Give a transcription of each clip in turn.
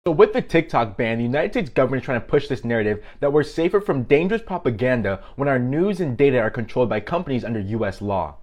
So with the TikTok ban, the United States government is trying to push this narrative that we're safer from dangerous propaganda when our news and data are controlled by companies under US law.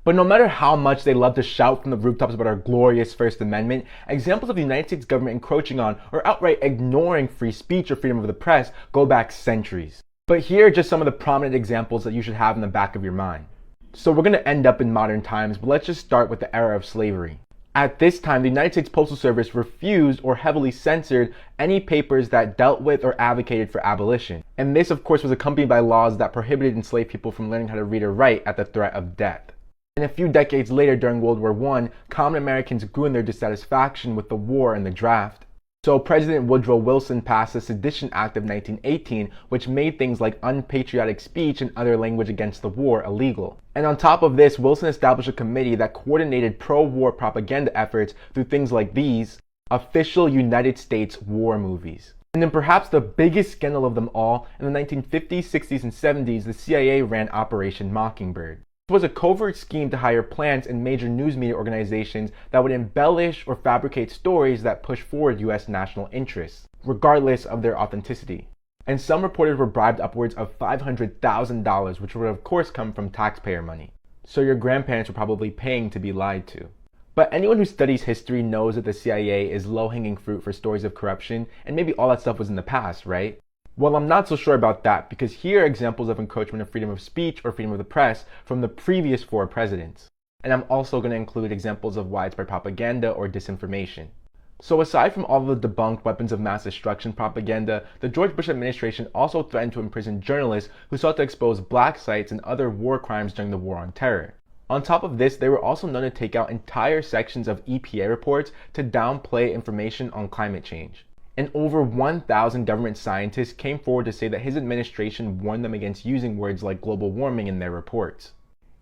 But no matter how much they love to shout from the rooftops about our glorious First Amendment, examples of the United States government encroaching on or outright ignoring free speech or freedom of the press go back centuries. But here are just some of the prominent examples that you should have in the back of your mind. So we're going to end up in modern times, but let's just start with the era of slavery. At this time, the United States Postal Service refused or heavily censored any papers that dealt with or advocated for abolition. And this, of course, was accompanied by laws that prohibited enslaved people from learning how to read or write at the threat of death. And a few decades later, during World War I, common Americans grew in their dissatisfaction with the war and the draft. So President Woodrow Wilson passed the Sedition Act of 1918, which made things like unpatriotic speech and other language against the war illegal. And on top of this, Wilson established a committee that coordinated pro-war propaganda efforts through things like these official United States war movies. And then perhaps the biggest scandal of them all, in the 1950s, 60s, and 70s, the CIA ran Operation Mockingbird. It was a covert scheme to hire plants and major news media organizations that would embellish or fabricate stories that push forward US national interests, regardless of their authenticity. And some reporters were bribed upwards of $500,000, which would of course come from taxpayer money. So your grandparents were probably paying to be lied to. But anyone who studies history knows that the CIA is low-hanging fruit for stories of corruption, and maybe all that stuff was in the past, right? Well, I'm not so sure about that, because here are examples of encroachment of freedom of speech or freedom of the press from the previous 4 presidents. And I'm also going to include examples of widespread propaganda or disinformation. So aside from all of the debunked weapons of mass destruction propaganda, the George Bush administration also threatened to imprison journalists who sought to expose black sites and other war crimes during the War on Terror. On top of this, they were also known to take out entire sections of EPA reports to downplay information on climate change. And over 1,000 government scientists came forward to say that his administration warned them against using words like global warming in their reports.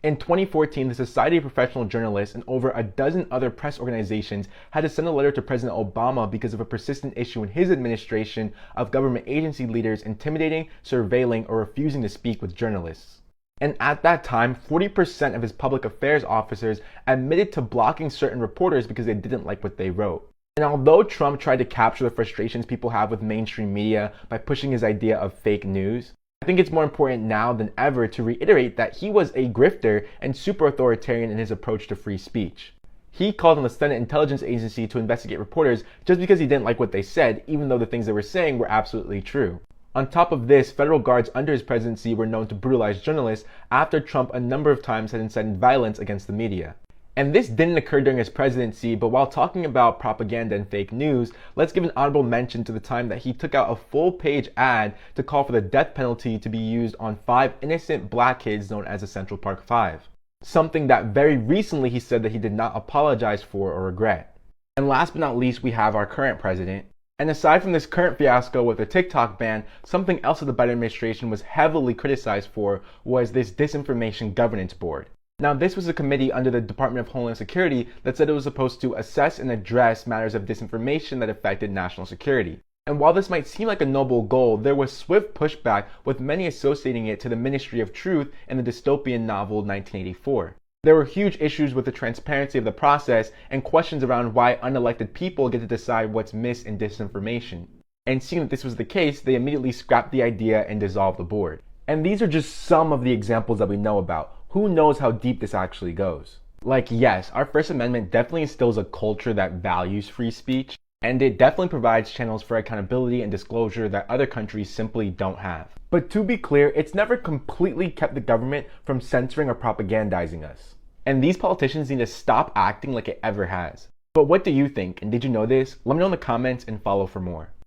In 2014, the Society of Professional Journalists and over a dozen other press organizations had to send a letter to President Obama because of a persistent issue in his administration of government agency leaders intimidating, surveilling, or refusing to speak with journalists. And at that time, 40% of his public affairs officers admitted to blocking certain reporters because they didn't like what they wrote. And although Trump tried to capture the frustrations people have with mainstream media by pushing his idea of fake news, I think it's more important now than ever to reiterate that he was a grifter and super authoritarian in his approach to free speech. He called on the Senate Intelligence Agency to investigate reporters just because he didn't like what they said, even though the things they were saying were absolutely true. On top of this, federal guards under his presidency were known to brutalize journalists after Trump a number of times had incited violence against the media. And this didn't occur during his presidency, but while talking about propaganda and fake news, let's give an honorable mention to the time that he took out a full-page ad to call for the death penalty to be used on 5 innocent black kids known as the Central Park 5. Something that very recently he said that he did not apologize for or regret. And last but not least, we have our current president. And aside from this current fiasco with the TikTok ban, something else that the Biden administration was heavily criticized for was this Disinformation Governance Board. Now, this was a committee under the Department of Homeland Security that said it was supposed to assess and address matters of disinformation that affected national security. And while this might seem like a noble goal, there was swift pushback, with many associating it to the Ministry of Truth in the dystopian novel 1984. There were huge issues with the transparency of the process and questions around why unelected people get to decide what's mis and disinformation. And seeing that this was the case, they immediately scrapped the idea and dissolved the board. And these are just some of the examples that we know about. Who knows how deep this actually goes? Like, yes, our First Amendment definitely instills a culture that values free speech, and it definitely provides channels for accountability and disclosure that other countries simply don't have. But to be clear, it's never completely kept the government from censoring or propagandizing us. And these politicians need to stop acting like it ever has. But what do you think? And did you know this? Let me know in the comments and follow for more.